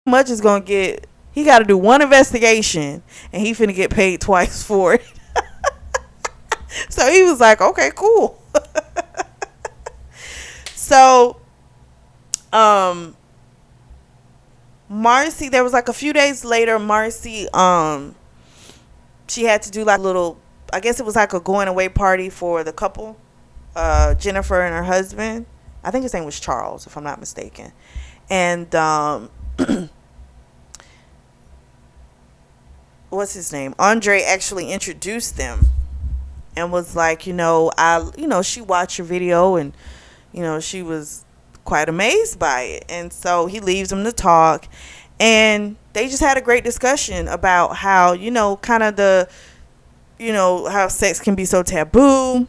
much is gonna get. He got to do one investigation, and he finna get paid twice for it. So he was like, okay, cool. So, Marcy, there was like a few days later, Marcy, she had to do like a little, I guess it was like a going away party for the couple, Jennifer and her husband. I think his name was Charles, if I'm not mistaken. And, what's his name? Andre actually introduced them and was like, she watched your video and, she was quite amazed by it. And so he leaves them to talk, and they just had a great discussion about how, kind of how sex can be so taboo,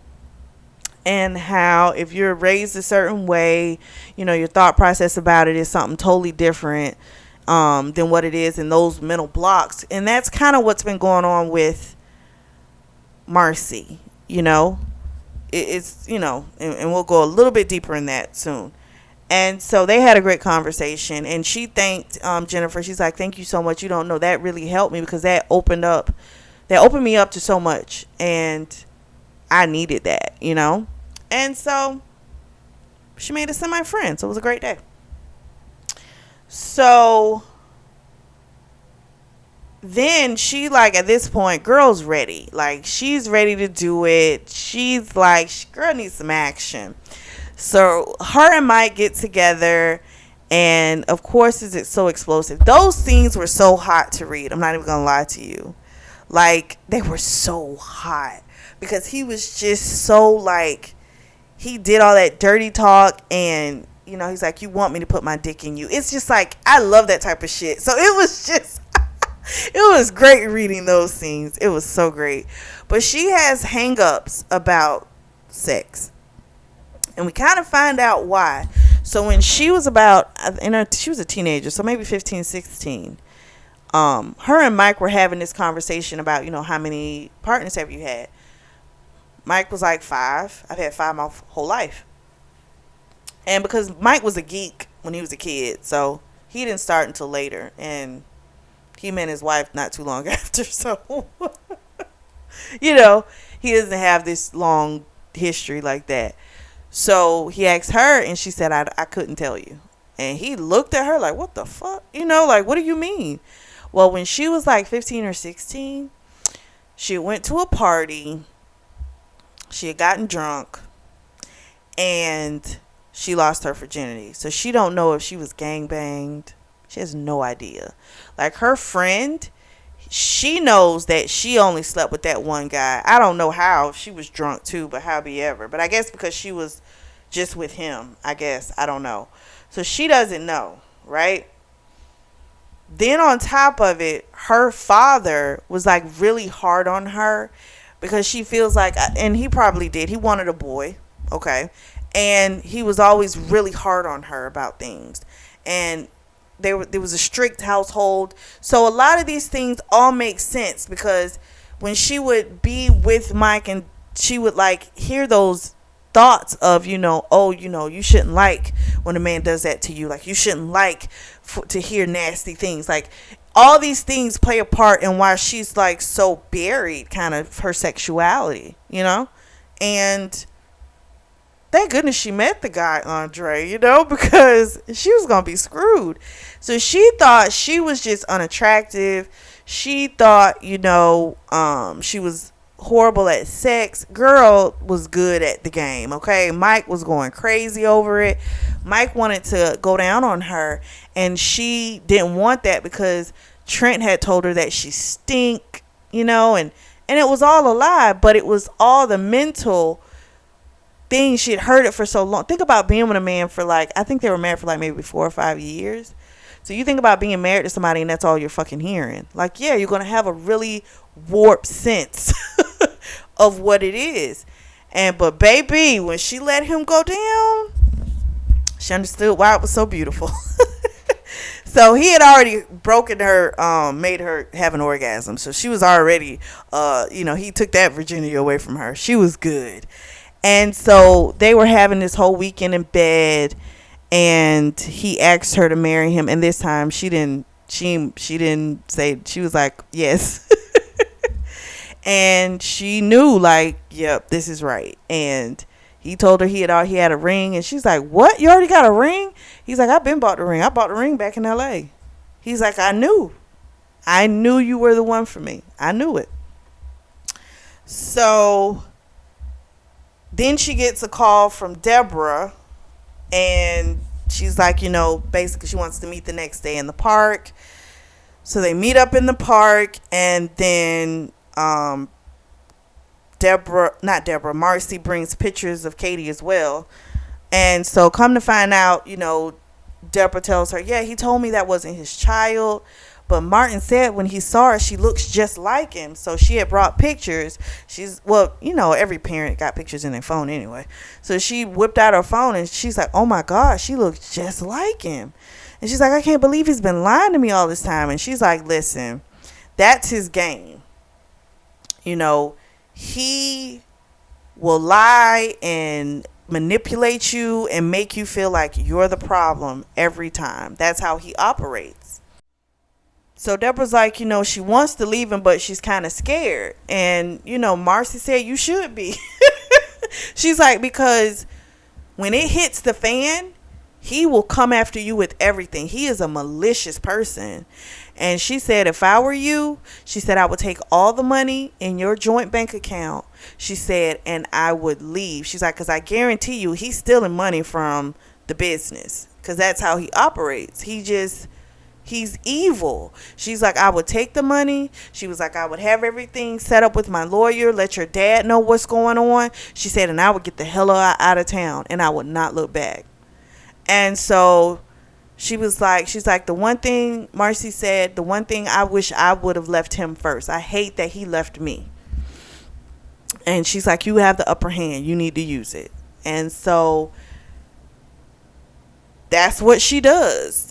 and how if you're raised a certain way, your thought process about it is something totally different than what it is in those mental blocks. And that's kind of what's been going on with Marcy. It's and we'll go a little bit deeper in that soon. And so they had a great conversation, and she thanked Jennifer. She's like, thank you so much. You don't know, that really helped me, because that opened me up to so much, and I needed that. And so she made us my friend. So it was a great day. So then she, like, at this point, girl's ready. Like, she's ready to do it. She's like, girl needs some action. So her and Mike get together, and of course, it's so explosive. Those scenes were so hot to read. I'm not even gonna lie to you. Like, they were so hot, because he was just so, like, he did all that dirty talk, and he's like, you want me to put my dick in you. It's just like, I love that type of shit. So it was just it was great reading those scenes. It was so great. But she has hang-ups about sex, and we kind of find out why. So when she was she was a teenager, so maybe 15, 16. Her and Mike were having this conversation about, how many partners have you had? Mike was like 5. I've had 5 my whole life. And because Mike was a geek when he was a kid, so he didn't start until later, and he met his wife not too long after. So, he doesn't have this long history like that. So he asked her, and she said, I couldn't tell you. And he looked at her like, what the fuck? Like, what do you mean? Well, when she was like 15 or 16, she went to a party. She had gotten drunk, and she lost her virginity. So she don't know if she was gangbanged. She has no idea. Like, her friend, she knows that she only slept with that one guy. I don't know how. She was drunk too, but howbeit ever. But I guess because she was just with him, I guess. I don't know. So she doesn't know, right? Then on top of it, her father was like really hard on her, because she feels like, and he probably did, he wanted a boy, okay? And he was always really hard on her about things. And there was a strict household. So a lot of these things all make sense, because when she would be with Mike, and she would like hear those thoughts of, you shouldn't like when a man does that to you. Like, you shouldn't like to hear nasty things. Like, all these things play a part in why she's like so buried, kind of, her sexuality, and thank goodness she met the guy, Andre, because she was going to be screwed. So she thought she was just unattractive. She thought, she was horrible at sex. Girl was good at the game, okay? Mike was going crazy over it. Mike wanted to go down on her, and she didn't want that, because Trent had told her that she stink, and it was all a lie, but it was all the mental thing. She had heard it for so long. Think about being with a man for like, I think they were married for like maybe 4 or 5 years. So you think about being married to somebody, and that's all you're fucking hearing. Like, yeah, you're going to have a really warped sense of what it is. But baby, when she let him go down, she understood why it was so beautiful. So he had already broken her, made her have an orgasm. So she was already, he took that virginity away from her. She was good. And so they were having this whole weekend in bed, and he asked her to marry him, and this time she didn't say. She was like, yes. And she knew, like, yep, this is right. And he told her he had a ring, and she's like, what, you already got a ring? He's like, I've been bought the ring. I bought the ring back in LA. He's like, I knew you were the one for me. I knew it. So then she gets a call from Deborah, and she's like, basically she wants to meet the next day in the park. So they meet up in the park, and then Marcy brings pictures of Katie as well. And so come to find out, Deborah tells her, yeah, he told me that wasn't his child. But Martin said when he saw her, she looks just like him. So she had brought pictures. Every parent got pictures in their phone anyway. So she whipped out her phone, and she's like, oh my gosh, she looks just like him. And she's like, I can't believe he's been lying to me all this time. And she's like, listen, that's his game. He will lie and manipulate you and make you feel like you're the problem every time. That's how he operates. So Deborah's like, she wants to leave him, but she's kind of scared. And, Marcy said, you should be. She's like, because when it hits the fan, he will come after you with everything. He is a malicious person. And she said, if I were you, she said, I would take all the money in your joint bank account. She said, and I would leave. She's like, because I guarantee you, he's stealing money from the business. Because that's how he operates. He's evil. She's like, I would take the money. She was like, I would have everything set up with my lawyer, let your dad know what's going on. She said, and I would get the hell out of town, and I would not look back. And so she's like, the one thing, Marcy said, the one thing I wish I would have left him first. I hate that he left me. And she's like, you have the upper hand. You need to use it. And so that's what she does.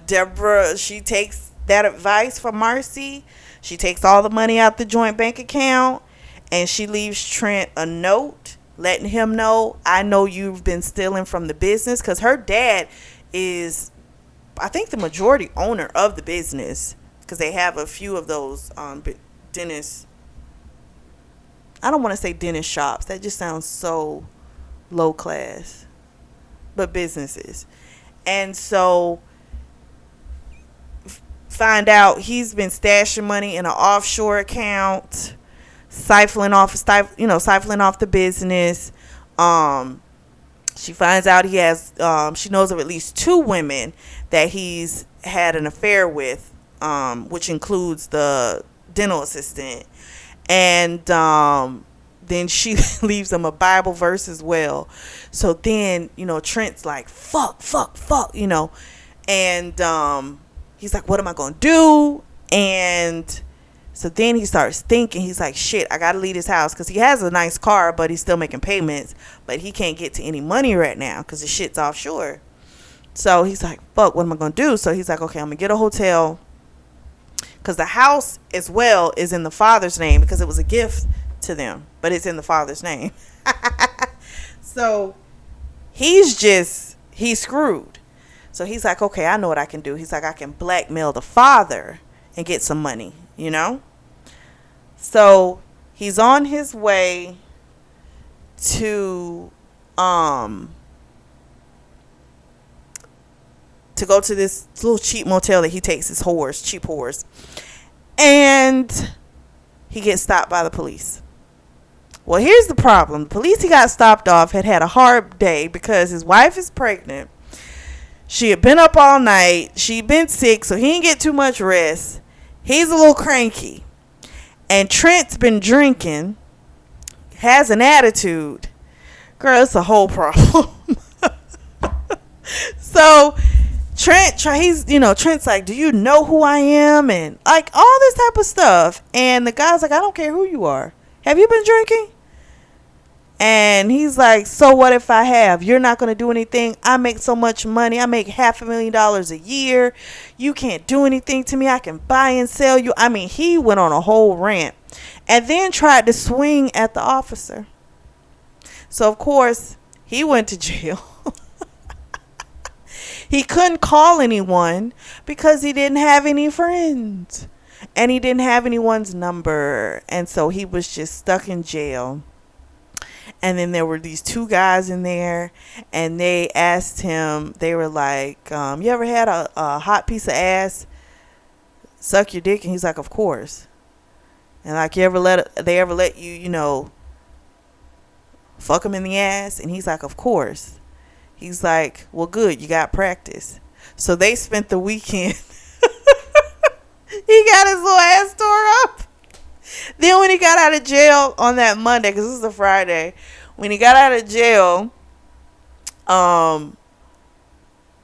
Deborah, she takes that advice from Marcy. She takes all the money out the joint bank account, and she leaves Trent a note letting him know, I know you've been stealing from the business, because her dad is, I think, the majority owner of the business, because they have a few of those dentist, I don't want to say dentist shops, that just sounds so low class, but businesses. And so find out he's been stashing money in an offshore account, siphoning off the business. She finds out he has, she knows of at least 2 women that he's had an affair with, which includes the dental assistant. And then she leaves him a Bible verse as well. So then, Trent's like, fuck, and he's like, what am I going to do? And so then he starts thinking, he's like, shit, I got to leave this house, because he has a nice car, but he's still making payments, but he can't get to any money right now because the shit's offshore. So he's like, fuck, what am I going to do? So he's like, okay, I'm going to get a hotel, because the house as well is in the father's name, because it was a gift to them, but it's in the father's name. So he's screwed. So he's like, okay, I know what I can do. He's like, I can blackmail the father and get some money, So he's on his way to go to this little cheap motel that he takes his cheap whores. And he gets stopped by the police. Well, here's the problem. The police he got stopped off had a hard day because his wife is pregnant. She had been up all night. She'd been sick, so he didn't get too much rest. He's a little cranky. And Trent's been drinking, has an attitude. Girl, it's a whole problem. So Trent's like, do you know who I am? And like all this type of stuff. And the guy's like, I don't care who you are. Have you been drinking? And he's like, so what if I have? You're not going to do anything. I make so much money. I make $500,000 a year. You can't do anything to me. I can buy and sell you. I mean, he went on a whole rant and then tried to swing at the officer. So, of course, he went to jail. He couldn't call anyone because he didn't have any friends. And he didn't have anyone's number. And so he was just stuck in jail. And then there were these two guys in there, and they asked him, they were like, you ever had a hot piece of ass suck your dick? And he's like, of course. And like, they ever let you, fuck him in the ass? And he's like, of course. He's like, well, good, you got practice. So they spent the weekend. He got his little ass tore up. Then when he got out of jail on that Monday, because this is a Friday, when he got out of jail,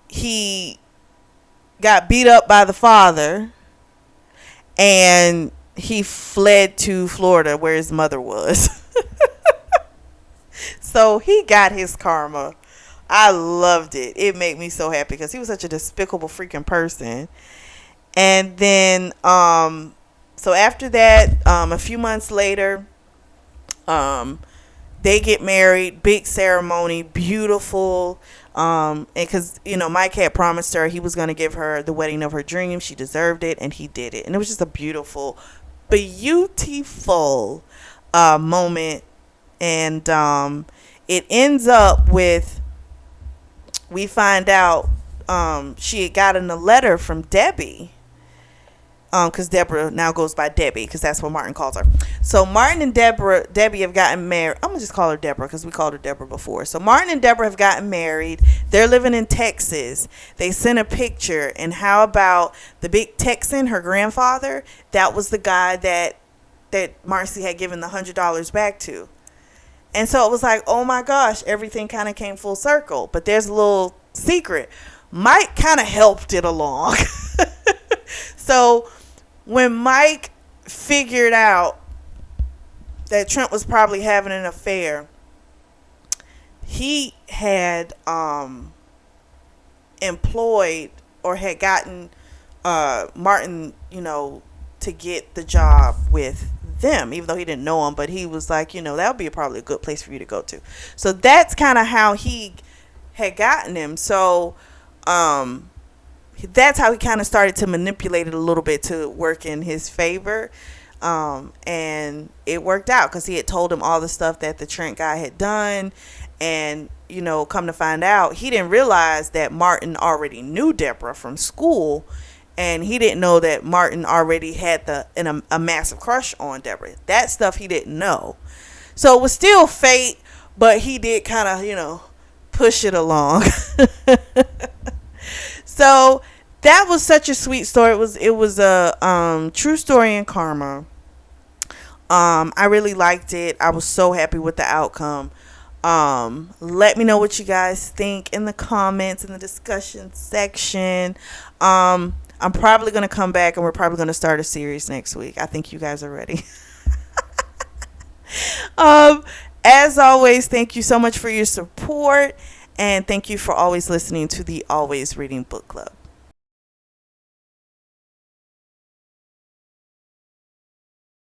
he got beat up by the father, and he fled to Florida where his mother was. So he got his karma. I loved it. It made me so happy because he was such a despicable freaking person. And then, so after that, a few months later, they get married, big ceremony, beautiful. And because, Mike had promised her he was going to give her the wedding of her dreams. She deserved it, and he did it. And it was just a beautiful moment. And it ends up with, we find out she had gotten a letter from Debbie. Because Deborah now goes by Debbie, because that's what Martin calls her. So Martin and Debbie have gotten married. I'm going to just call her Deborah because we called her Deborah before. So Martin and Deborah have gotten married. They're living in Texas. They sent a picture. And how about the big Texan, her grandfather? That was the guy that Marcy had given the $100 back to. And so it was like, oh my gosh, everything kind of came full circle. But there's a little secret. Mike kind of helped it along. So when Mike figured out that Trent was probably having an affair, he had employed or had gotten Martin, to get the job with them, even though he didn't know him. But he was like, that would be probably a good place for you to go to. So that's kind of how he had gotten him. So that's how he kind of started to manipulate it a little bit to work in his favor. And it worked out because he had told him all the stuff that the Trent guy had done. And, come to find out, he didn't realize that Martin already knew Deborah from school. And he didn't know that Martin already had a massive crush on Deborah. That stuff he didn't know. So it was still fate, but he did kind of, push it along. So that was such a sweet story. It was a true story in karma. I really liked it. I was so happy with the outcome. Let me know what you guys think in the comments, in the discussion section. I'm probably going to come back, and we're probably going to start a series next week. I think you guys are ready. As always, thank you so much for your support. And thank you for always listening to the Always Reading Book Club.